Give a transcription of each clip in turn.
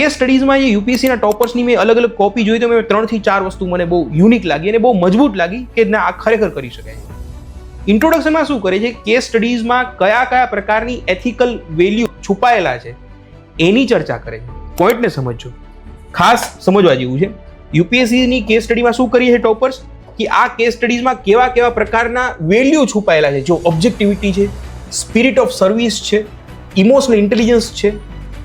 Case સ્ટડીઝમાં જે યુપીએસસીના ટોપર્સની મેં અલગ અલગ કોપી જોઈ તો મેં 3 થી 4 વસ્તુ મને બહુ યુનિક લાગી અને બહુ મજબૂત લાગી કે ના આ ખરેખર કરી શકાય. ઇન્ટ્રોડક્શનમાં શું કરે છે, કેસ સ્ટડીઝમાં કયા કયા પ્રકારની એથિકલ વેલ્યુ છુપાયેલા છે એની ચર્ચા કરે છે. પોઈન્ટને સમજો, ખાસ સમજવા જેવું છે. યુપીએસસીની કેસ સ્ટડીમાં શું કરીએ છે ટોપર્સ કે આ કેસ સ્ટડીઝમાં કેવા કેવા પ્રકારના વેલ્યુ છુપાયેલા છે. જો ઓબ્જેક્ટિવિટી છે, સ્પિરિટ ઓફ સર્વિસ છે, ઇમોશનલ ઇન્ટેલિજન્સ છે,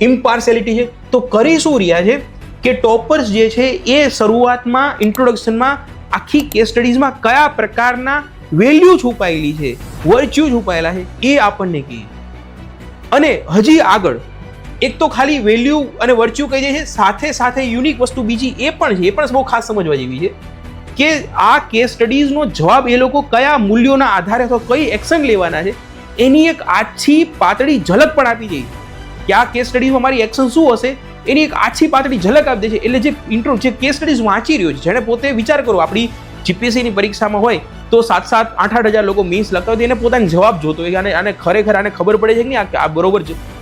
ઇમ્પાર્શિયાલિટી છે. તો કરી શું રહ્યા છે કે ટોપર્સ જે છે એ શરૂઆતમાં ઇન્ટ્રોડક્શનમાં આખી કેસ સ્ટડીઝમાં કયા પ્રકારના વેલ્યુ છુપાયેલી છે, વર્ચ્યુ છુપાયેલા છે એ આપણને કહે. અને હજી આગળ એક તો ખાલી વેલ્યુ અને વર્ચ્યુ કહી જાય છે, સાથે સાથે યુનિક વસ્તુ બીજી એ પણ બહુ ખાસ સમજવા જેવી છે કે આ કેસ સ્ટડીઝનો જવાબ એ લોકો કયા મૂલ્યોના આધારે અથવા કઈ એક્શન લેવાના છે એની એક આછી પાતળી ઝલક પણ આપી દે કે આ કેસ સ્ટડીઝમાં મારી એક્શન શું હશે એની એક આછી પાતળી ઝલક આપી દે છે. એટલે જે કેસ સ્ટડીઝ વાંચી રહ્યો છે, જેને પોતે વિચાર કરો આપણી જીપીએસસીની પરીક્ષામાં હોય તો 7,000 8,000 હજાર લોકો મીન્સ લખતા હોય એને પોતાનો જવાબ જોતો હોય કે આને ખરેખર આને ખબર પડે છે કે નહીં, આ બરોબર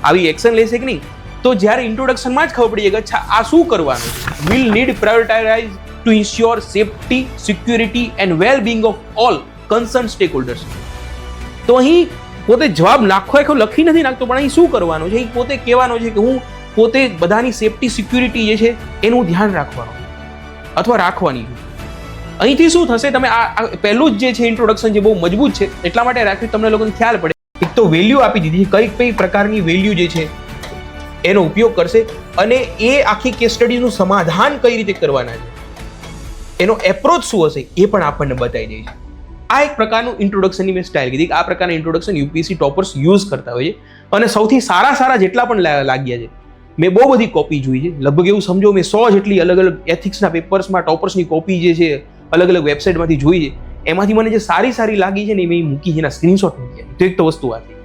આવી એક્શન લેશે કે નહીં. તો જ્યારે ઇન્ટ્રોડક્શનમાં જ ખબર પડી જાય કે અચ્છા આ શું કરવાનું, will need prioritise to ensure safety, security and well being of all concern stake holders. તો અહીં પોતે જવાબ નાખો એ લખી નથી નાખતો, પણ અહીં શું કરવાનું છે, પોતે કહેવાનો છે કે હું પોતે બધાની સેફટી સિક્યુરિટી જે છે એનું ધ્યાન રાખવાનું અથવા રાખવાની. અહીંથી શું થશે, તમે આ પહેલું જ જે છે ઇન્ટ્રોડક્શન જે બહુ મજબૂત છે એટલા માટે રાખ્યું તમને લોકોને ખ્યાલ પડે. એક તો વેલ્યુ આપી દીધી, કઈ પ્રકારની વેલ્યુ જે છે એનો ઉપયોગ કરશે અને એ આખી કેસ સ્ટડીનું સમાધાન કઈ રીતે કરવાના છે, એનો એપ્રોચ શું હશે એ પણ આપણને બતાવી દે છે. આ એક પ્રકારનું ઇન્ટ્રોડક્શનની મેં સ્ટાઇલ કીધી કે આ પ્રકારના ઇન્ટ્રોડક્શન યુપીએસસી ટોપર્સ યુઝ કરતા હોય છે. અને સૌથી સારા જેટલા પણ લાગ્યા છે, મેં બહુ બધી કોપી જોઈ છે, લગભગ એવું સમજો મેં 100 જેટલી અલગ અલગ એથિક્સના પેપર્સમાં ટોપર્સની કોપી જે છે અલગ અલગ વેબસાઇટમાંથી જોઈ છે. એમાંથી મને જે સારી લાગી છે ને એ મેં મૂકી છે, એના સ્ક્રીનશોટ મૂક્યા. તો એક તો વસ્તુ આ થઈ.